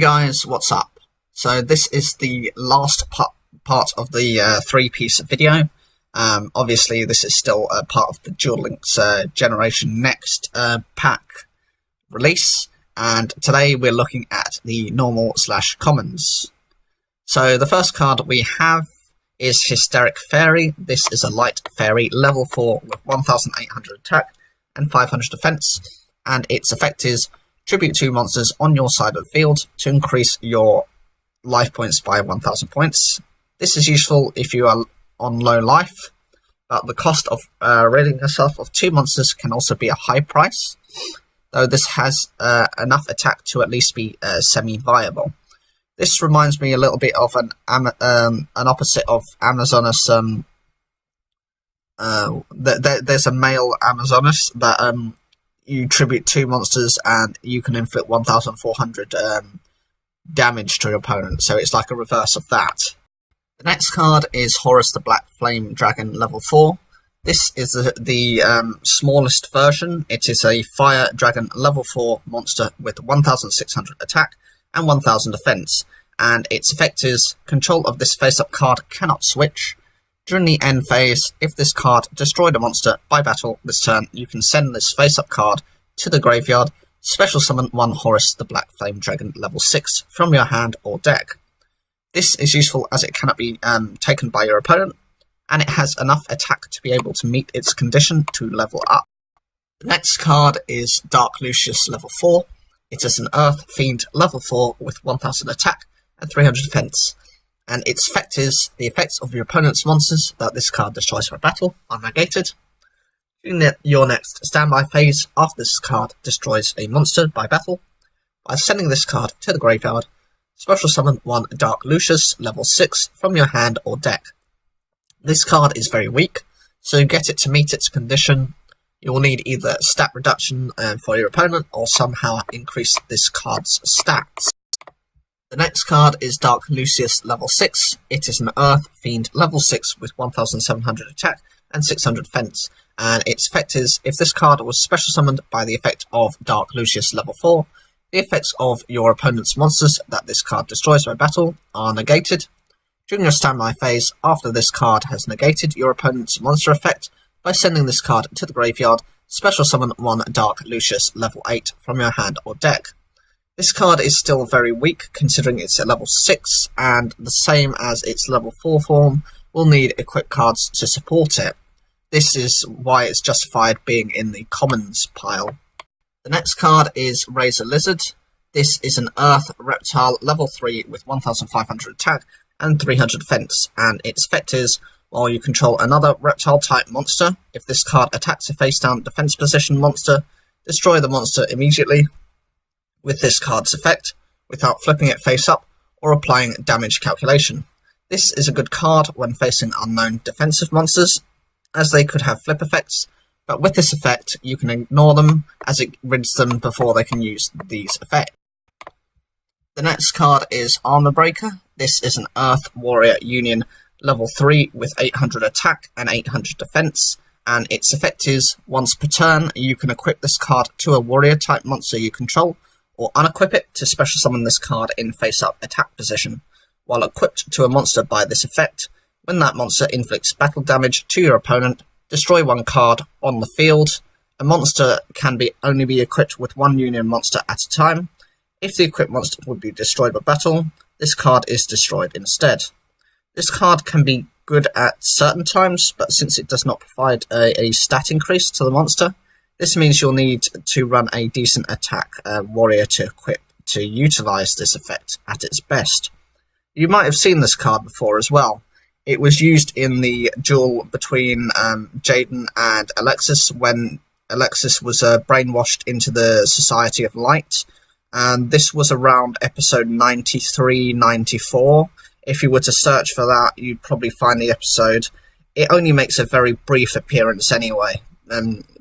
guys, what's up? So this is the last part of the three-piece video. Obviously this is still a part of the Duel Links Generation Next pack release, and today we're looking at the normal/commons. So the first card we have is Hysteric Fairy. This is a light fairy, level 4 with 1800 attack and 500 defense, and its effect is tribute 2 monsters on your side of the field to increase your life points by 1000 points. This is useful if you are on low life, but the cost of ridding yourself of 2 monsters can also be a high price, though this has enough attack to at least be semi-viable. This reminds me a little bit of an opposite of Amazoness. There's a male Amazoness that you tribute 2 monsters and you can inflict 1400 damage to your opponent, so it's like a reverse of that. The next card is Horus the Black Flame Dragon, level 4. This is the smallest version. It is a Fire Dragon level 4 monster with 1600 attack and 1000 defense, and its effect is control of this face-up card cannot switch. During the end phase, if this card destroyed a monster by battle this turn, you can send this face-up card to the graveyard, special summon 1 Horus the Black Flame Dragon level 6 from your hand or deck. This is useful as it cannot be taken by your opponent, and it has enough attack to be able to meet its condition to level up. The next card is Dark Lucius level 4. It is an Earth Fiend level 4 with 1000 attack and 300 defense, and its effect is the effects of your opponent's monsters that this card destroys for battle are negated. During your next standby phase, after this card destroys a monster by battle, by sending this card to the graveyard, special summon 1 Dark Lucius level 6 from your hand or deck. This card is very weak, so to get it to meet its condition, you will need either stat reduction for your opponent or somehow increase this card's stats. The next card is Dark Lucius level 6. It is an Earth Fiend level 6 with 1700 attack and 600 defense, and its effect is if this card was special summoned by the effect of Dark Lucius level 4, the effects of your opponent's monsters that this card destroys by battle are negated. During your standby phase, after this card has negated your opponent's monster effect, by sending this card to the graveyard, special summon 1 Dark Lucius level 8 from your hand or deck. This card is still very weak considering it's at level 6, and the same as its level 4 form, will need equipped cards to support it. This is why it's justified being in the commons pile. The next card is Razor Lizard. This is an Earth Reptile level 3 with 1500 attack and 300 defense, and its effect is while you control another reptile type monster, if this card attacks a face down defense position monster, destroy the monster immediately with this card's effect without flipping it face up or applying damage calculation. This is a good card when facing unknown defensive monsters, as they could have flip effects, but with this effect you can ignore them as it rids them before they can use these effects. The next card is Armor Breaker. This is an Earth Warrior Union level 3 with 800 attack and 800 defense, and its effect is once per turn you can equip this card to a warrior type monster you control, or unequip it to special summon this card in face up attack position. While equipped to a monster by this effect, when that monster inflicts battle damage to your opponent, destroy 1 card on the field. A monster can only be equipped with 1 union monster at a time. If the equipped monster would be destroyed by battle, this card is destroyed instead. This card can be good at certain times, but since it does not provide a stat increase to the monster, this means you'll need to run a decent attack warrior to equip to utilize this effect at its best. You might have seen this card before as well. It was used in the duel between Jaden and Alexis when Alexis was brainwashed into the Society of Light, and this was around episode 93-94. If you were to search for that, you'd probably find the episode. It only makes a very brief appearance anyway,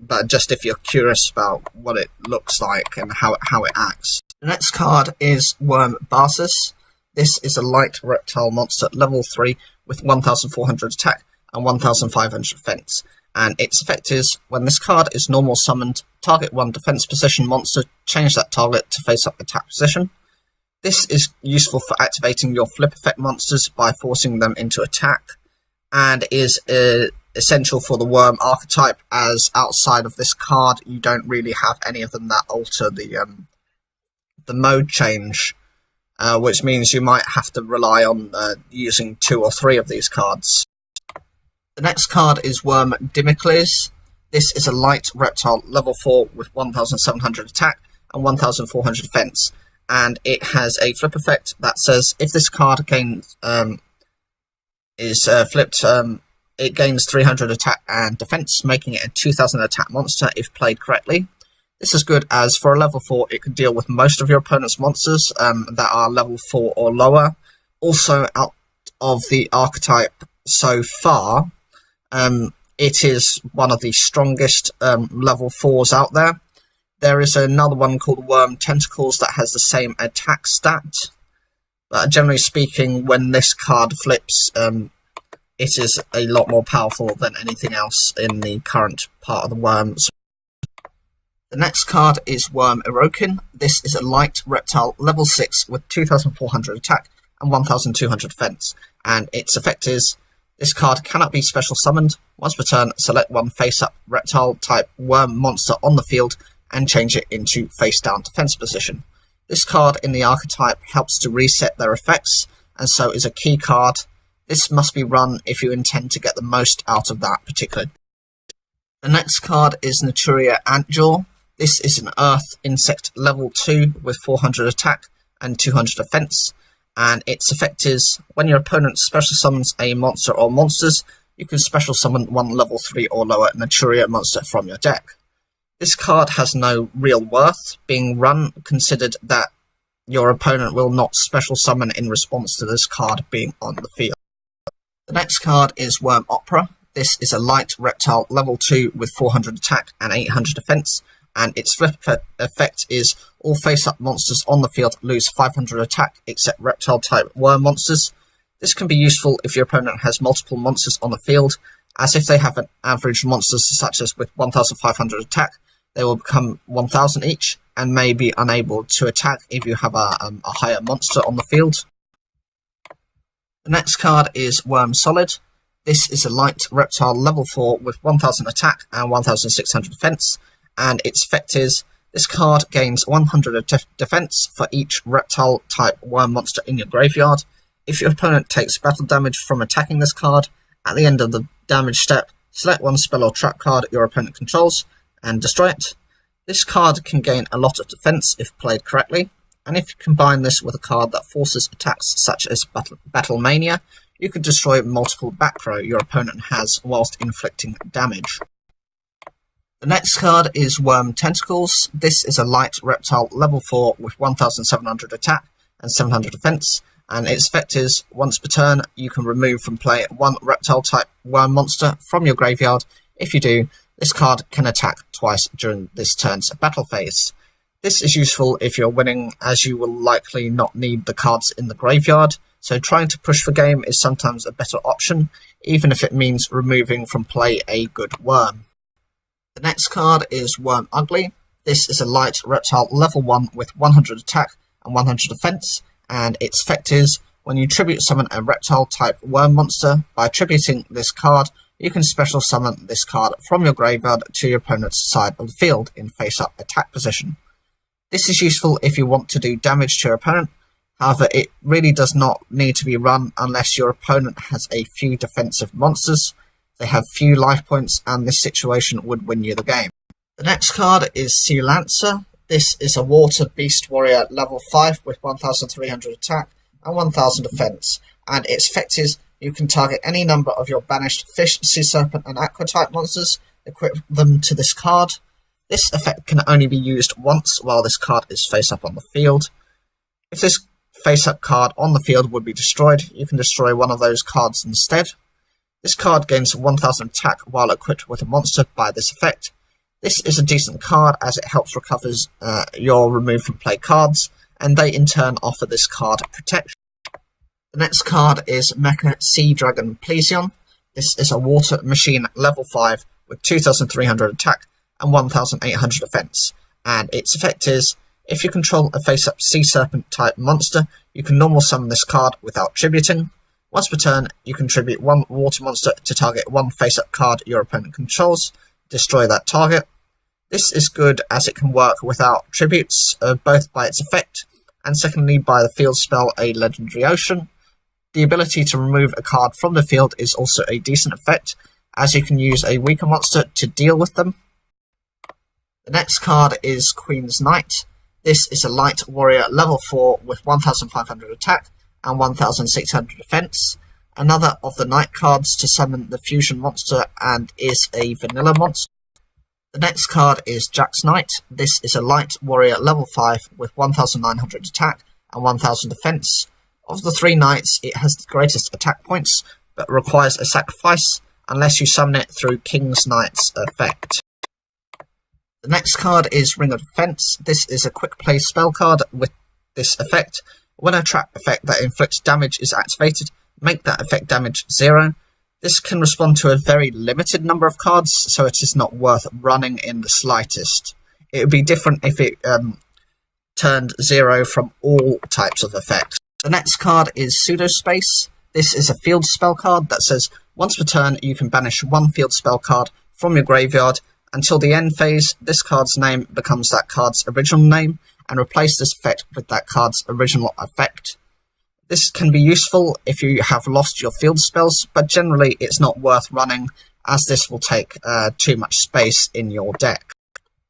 but just if you're curious about what it looks like and how it acts. The next card is Worm Barsus. This is a light reptile monster level 3 with 1400 attack and 1500 defense, and its effect is when this card is normal summoned, target 1 defense position monster, change that target to face up attack position. This is useful for activating your flip effect monsters by forcing them into attack, and is essential for the worm archetype, as outside of this card you don't really have any of them that alter the mode change, which means you might have to rely on using 2 or 3 of these cards. The next card is Worm Dimicles. This is a light reptile level 4 with 1700 attack and 1400 defense, and it has a flip effect that says if this card is flipped, it gains 300 attack and defense, making it a 2000 attack monster if played correctly. This is good as for a level 4 it can deal with most of your opponent's monsters that are level 4 or lower. Also, out of the archetype so far, it is one of the strongest level 4s out there. There is another one called Worm Tentacles that has the same attack stat, but generally speaking, when this card flips, it is a lot more powerful than anything else in the current part of the worms. The next card is Worm Irokin. This is a light reptile level 6 with 2400 attack and 1200 defense, and its effect is this card cannot be special summoned. Once per turn, select one face-up reptile type worm monster on the field and change it into face-down defense position. This card in the archetype helps to reset their effects, and so is a key card. This must be run if you intend to get the most out of that particular. The next card is Naturia Antjaw. This is an Earth Insect level 2 with 400 attack and 200 defense, and its effect is when your opponent special summons a monster or monsters, you can special summon one level 3 or lower Naturia monster from your deck. This card has no real worth being run, considered that your opponent will not special summon in response to this card being on the field. The next card is Worm Opera. This is a light reptile level 2 with 400 attack and 800 defense, and its flip effect is all face-up monsters on the field lose 500 attack except reptile-type worm monsters. This can be useful if your opponent has multiple monsters on the field, as if they have an average monsters such as with 1500 attack, they will become 1000 each and may be unable to attack if you have a higher monster on the field. The next card is Worm Solid. This is a light reptile level 4 with 1000 attack and 1600 defense, and its effect is this card gains 100 defense for each reptile type worm monster in your graveyard. If your opponent takes battle damage from attacking this card, at the end of the damage step, select one spell or trap card your opponent controls and destroy it. This card can gain a lot of defense if played correctly, and if you combine this with a card that forces attacks such as Battle Mania, you can destroy multiple back row your opponent has whilst inflicting damage. The next card is Worm Tentacles. This is a light reptile level 4 with 1700 attack and 700 defense, and its effect is once per turn you can remove from play one reptile type worm monster from your graveyard. If you do, this card can attack twice during this turn's battle phase. This is useful if you're winning, as you will likely not need the cards in the graveyard, so trying to push for game is sometimes a better option, even if it means removing from play a good worm. The next card is Worm Ugly. This is a light reptile level 1 with 100 attack and 100 defense, and its effect is when you tribute summon a reptile type worm monster, by tributing this card, you can special summon this card from your graveyard to your opponent's side of the field in face-up attack position. This is useful if you want to do damage to your opponent, however it really does not need to be run unless your opponent has a few defensive monsters, they have few life points, and this situation would win you the game. The next card is Sea Lancer. This is a water beast warrior level 5 with 1300 attack and 1000 defense, and its effect is you can target any number of your banished fish, sea serpent and aqua type monsters, equip them to this card. This effect can only be used once while this card is face up on the field. If this face up card on the field would be destroyed, you can destroy one of those cards instead. This card gains 1000 attack while equipped with a monster by this effect. This is a decent card as it helps recover your remove from play cards, and they in turn offer this card protection. The next card is Mecha Sea Dragon Plesion. This is a water machine level 5 with 2300 attack and 1800 defense, and its effect is If you control a face-up Sea Serpent type monster, you can normal summon this card without tributing. Once per turn, you can tribute one water monster to target one face-up card your opponent controls. Destroy that target. This is good as it can work without tributes, both by its effect, and secondly by the field spell A Legendary Ocean. The ability to remove a card from the field is also a decent effect, as you can use a weaker monster to deal with them. The next card is Queen's Knight. This is a light warrior level 4 with 1500 attack and 1600 defense. Another of the Knight cards to summon the fusion monster and is a vanilla monster. The next card is Jack's Knight. This is a light warrior level 5 with 1900 attack and 1000 defense. Of the 3 knights, it has the greatest attack points, but requires a sacrifice unless you summon it through King's Knight's effect. The next card is Ring of Defense. This is a quick play spell card with this effect. When a trap effect that inflicts damage is activated, make that effect damage 0. This can respond to a very limited number of cards, so it is not worth running in the slightest. It would be different if it turned 0 from all types of effects. The next card is Pseudospace. This is a field spell card that says once per turn you can banish one field spell card from your graveyard. Until the end phase, this card's name becomes that card's original name, and replace this effect with that card's original effect. This can be useful if you have lost your field spells, but generally it's not worth running, as this will take too much space in your deck.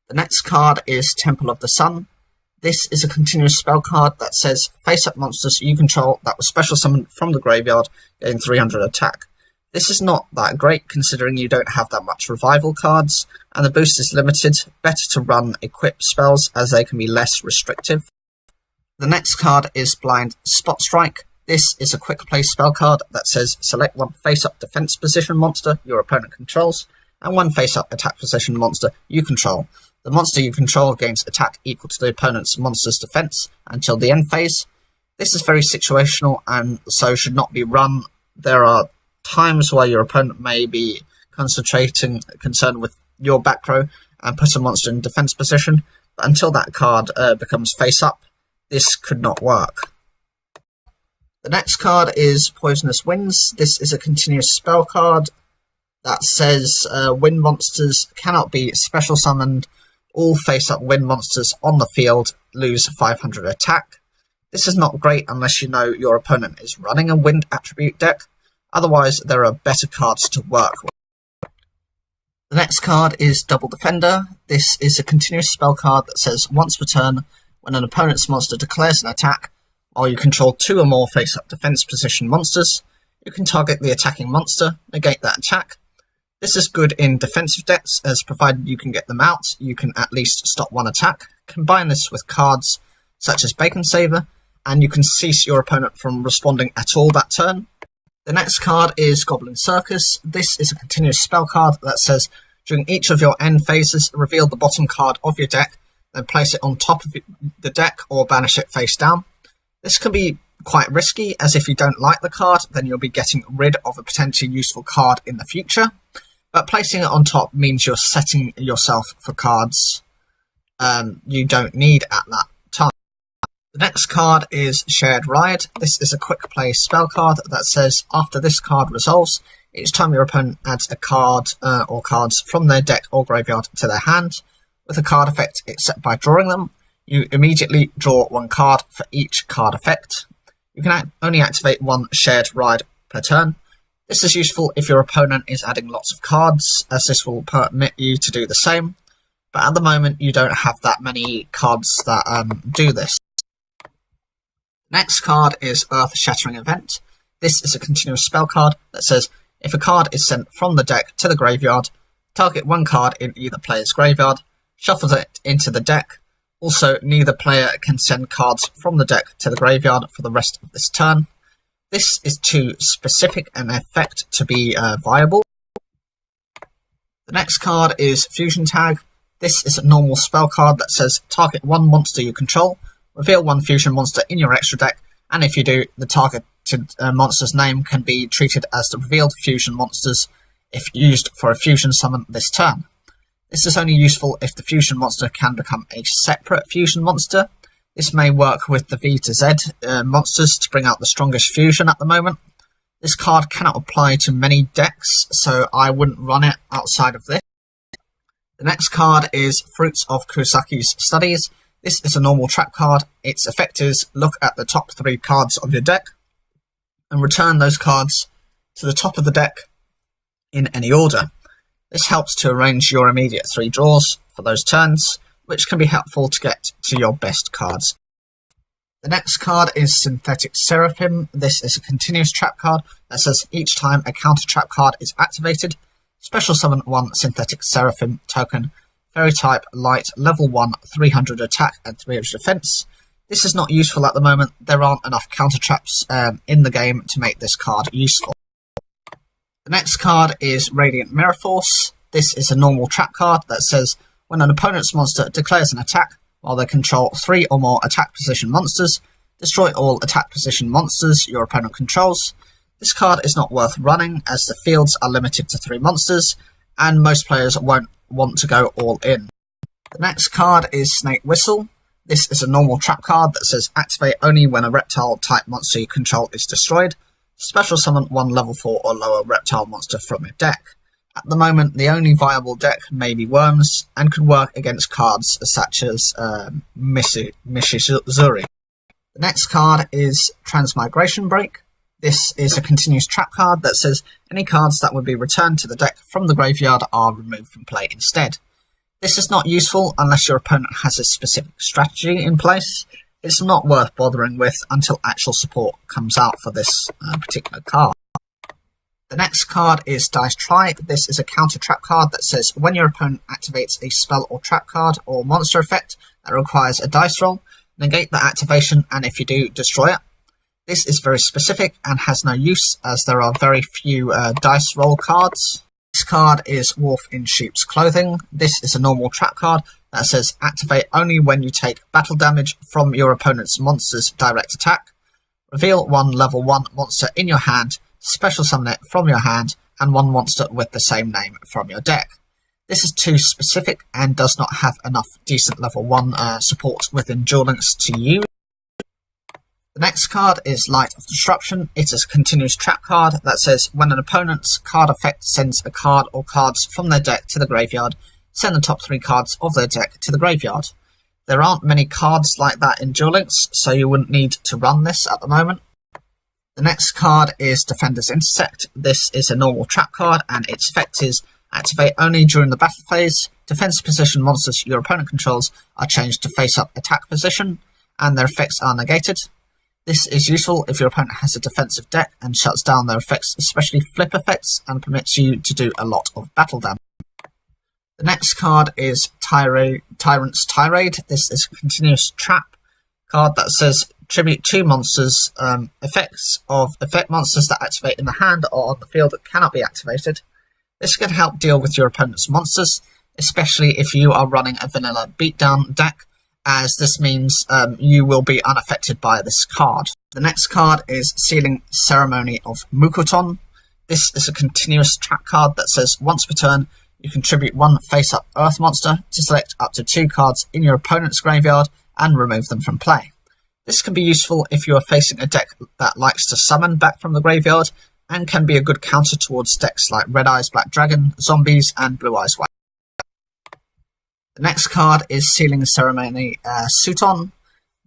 The next card is Temple of the Sun. This is a continuous spell card that says face-up monsters you control that were special summoned from the graveyard gain 300 attack. This is not that great considering you don't have that much revival cards, and the boost is limited. Better to run equip spells as they can be less restrictive. The next card is Blind Spot Strike. This is a quick play spell card that says select one face-up defense position monster your opponent controls, and one face-up attack position monster you control. The monster you control gains attack equal to the opponent's monster's defense until the end phase. This is very situational and so should not be run. There are times where your opponent may be concerned with your back row and put a monster in defense position, but until that card becomes face up, this could not work. The next card is Poisonous Winds. This is a continuous spell card that says wind monsters cannot be special summoned. All face up wind monsters on the field lose 500 attack. This is not great unless you know your opponent is running a wind attribute deck. Otherwise, there are better cards to work with. The next card is Double Defender. This is a continuous spell card that says once per turn, when an opponent's monster declares an attack, while you control 2 or more face-up defense position monsters, you can target the attacking monster, negate that attack. This is good in defensive decks, as provided you can get them out, you can at least stop one attack. Combine this with cards such as Bacon Saver, and you can cease your opponent from responding at all that turn. The next card is Goblin Circus. This is a continuous spell card that says, during each of your end phases, reveal the bottom card of your deck, then place it on top of the deck or banish it face down. This can be quite risky, as if you don't like the card, then you'll be getting rid of a potentially useful card in the future. But placing it on top means you're setting yourself for cards you don't need at that time. The next card is Shared Ride. This is a quick play spell card that says after this card resolves, each time your opponent adds a card or cards from their deck or graveyard to their hand, with a card effect except by drawing them, you immediately draw 1 card for each card effect. You can only activate 1 Shared Ride per turn. This is useful if your opponent is adding lots of cards, as this will permit you to do the same, but at the moment you don't have that many cards that do this. Next card is Earth Shattering Event. This is a continuous spell card that says if a card is sent from the deck to the graveyard, target 1 card in either player's graveyard, shuffle it into the deck. Also, neither player can send cards from the deck to the graveyard for the rest of this turn. This is too specific an effect to be viable. The next card is Fusion Tag. This is a normal spell card that says target 1 monster you control, reveal 1 fusion monster in your extra deck, and if you do, the targeted monster's name can be treated as the revealed fusion monsters if used for a fusion summon this turn. This is only useful if the fusion monster can become a separate fusion monster. This may work with the V to Z monsters to bring out the strongest fusion at the moment. This card cannot apply to many decks, so I wouldn't run it outside of this. The next card is Fruits of Kusaki's Studies. This is a normal trap card. Its effect is look at the top 3 cards of your deck and return those cards to the top of the deck in any order. This helps to arrange your immediate 3 draws for those turns, which can be helpful to get to your best cards. The next card is Synthetic Seraphim. This is a continuous trap card that says each time a counter trap card is activated, special summon 1 Synthetic Seraphim token, Fairy type, light, level 1, 300 attack and 300 defense. This is not useful at the moment. There aren't enough counter traps in the game to make this card useful. The next card is Radiant Mirror Force. This is a normal trap card that says when an opponent's monster declares an attack while they control 3 or more attack position monsters, destroy all attack position monsters your opponent controls. This card is not worth running as the fields are limited to 3 monsters and most players won't want to go all in. The next card is Snake Whistle. This is a normal trap card that says activate only when a reptile type monster you control is destroyed. Special summon 1 level 4 or lower reptile monster from your deck. At the moment, the only viable deck may be Worms, and could work against cards such as Mishizuri. The next card is Transmigration Break. This is a continuous trap card that says any cards that would be returned to the deck from the graveyard are removed from play instead. This is not useful unless your opponent has a specific strategy in place. It's not worth bothering with until actual support comes out for this particular card. The next card is Dice Try. This is a counter trap card that says when your opponent activates a spell or trap card or monster effect that requires a dice roll, negate the activation and if you do, destroy it. This is very specific and has no use as there are very few dice roll cards. This card is Wolf in Sheep's Clothing. This is a normal trap card that says activate only when you take battle damage from your opponent's monster's direct attack. Reveal 1 level 1 monster in your hand, special summon it from your hand, and 1 monster with the same name from your deck. This is too specific and does not have enough decent level 1 support within Duel Links to use. The next card is Light of Disruption. It is a continuous trap card that says when an opponent's card effect sends a card or cards from their deck to the graveyard, send the top 3 cards of their deck to the graveyard. There aren't many cards like that in Duel Links, so you wouldn't need to run this at the moment. The next card is Defender's Intersect. This is a normal trap card and its effect is activate only during the battle phase. Defense position monsters your opponent controls are changed to face-up attack position and their effects are negated. This is useful if your opponent has a defensive deck and shuts down their effects, especially flip effects, and permits you to do a lot of battle damage. The next card is Tyrant's Tirade. This is a continuous trap card that says tribute 2 monsters, effects of effect monsters that activate in the hand or on the field that cannot be activated. This can help deal with your opponent's monsters, especially if you are running a vanilla beatdown deck, as this means you will be unaffected by this card. The next card is Sealing Ceremony of Mukoton. This is a continuous trap card that says once per turn you contribute 1 face-up earth monster to select up to 2 cards in your opponent's graveyard and remove them from play. This can be useful if you are facing a deck that likes to summon back from the graveyard and can be a good counter towards decks like Red Eyes Black Dragon, Zombies and Blue Eyes White. The next card is Sealing Ceremony Suton.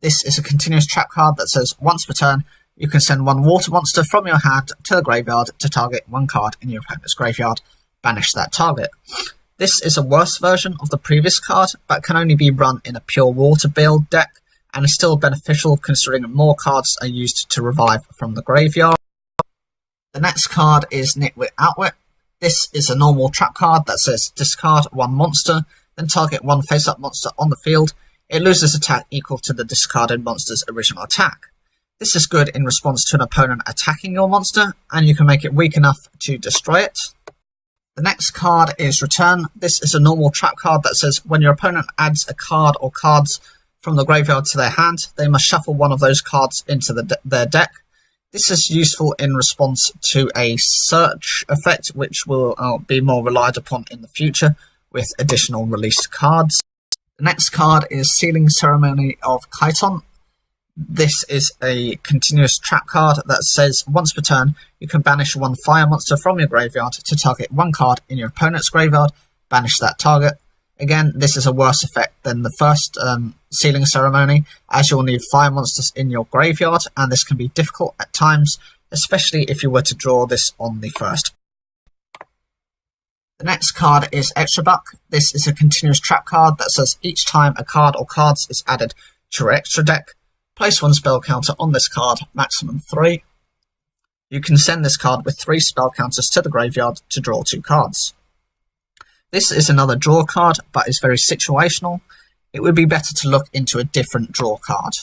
This is a continuous trap card that says once per turn you can send 1 water monster from your hand to the graveyard to target 1 card in your opponent's graveyard. Banish that target. This is a worse version of the previous card, but can only be run in a pure water build deck, and is still beneficial considering more cards are used to revive from the graveyard. The next card is Nitwit Outwit. This is a normal trap card that says discard 1 monster, then target 1 face-up monster on the field. It loses attack equal to the discarded monster's original attack. This is good in response to an opponent attacking your monster, and you can make it weak enough to destroy it. The next card is Return. This is a normal trap card that says when your opponent adds a card or cards from the graveyard to their hand, they must shuffle 1 of those cards into their deck. This is useful in response to a search effect, which will be more relied upon in the future, with additional released cards. The next card is Sealing Ceremony of Chiton. This is a continuous trap card that says once per turn you can banish one fire monster from your graveyard to target one card in your opponent's graveyard, banish that target. Again, this is a worse effect than the first Sealing Ceremony, as you'll need fire monsters in your graveyard, and this can be difficult at times, especially if you were to draw this on the first. The next card is Extra Buck. This is a continuous trap card that says each time a card or cards is added to your extra deck, place one spell counter on this card, maximum 3. You can send this card with 3 spell counters to the graveyard to draw 2 cards. This is another draw card, but is very situational. It would be better to look into a different draw card.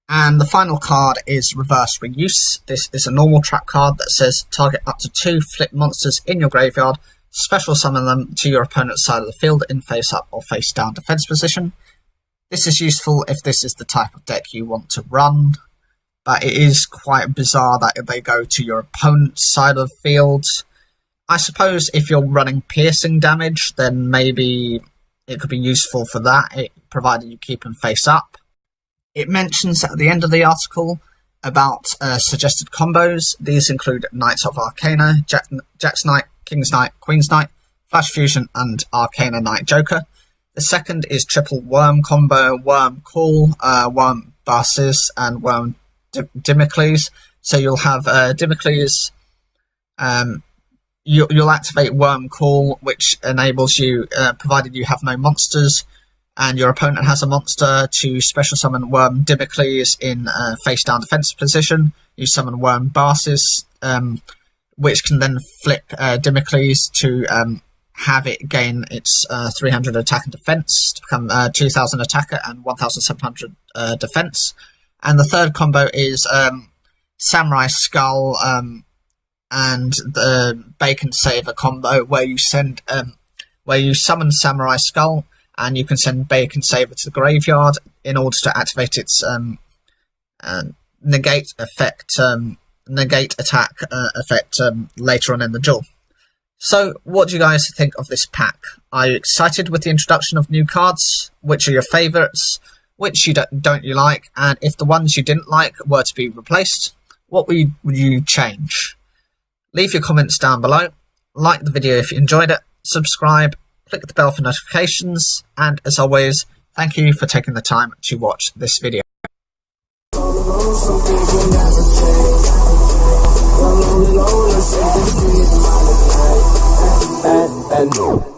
And the final card is Reverse Reuse. This is a normal trap card that says target up to 2 flip monsters in your graveyard, special summon them to your opponent's side of the field in face up or face down defense position. This is useful if this is the type of deck you want to run, but it is quite bizarre that they go to your opponent's side of the field. I suppose if you're running piercing damage, then maybe it could be useful for that, provided you keep them face up. It mentions at the end of the article about suggested combos. These include Knights of Arcana, Jack's Knight, King's Knight, Queen's Knight, Flash Fusion, and Arcana Knight Joker. The second is triple Worm combo, Worm Call, Worm Buses, and Worm Dimicles. So you'll have Dimicles, you'll activate Worm Call, which enables you, provided you have no monsters, and your opponent has a monster, to special summon Worm Dimicles in face down defense position. You summon Worm Buses, which can then flip Dimicles to have it gain its 300 attack and defense to become 2000 attacker and 1700 defense. And the third combo is Samurai Skull and the Bacon Saver combo, where you summon Samurai Skull and you can send Bacon Saver to the graveyard in order to activate its negate attack effect later on in the duel. So, what do you guys think of this pack? Are you excited with the introduction of new cards? Which are your favourites? Which don't you like? And if the ones you didn't like were to be replaced, what would you change? Leave your comments down below. Like the video if you enjoyed it. Subscribe. Click the bell for notifications. And as always, thank you for taking the time to watch this video. And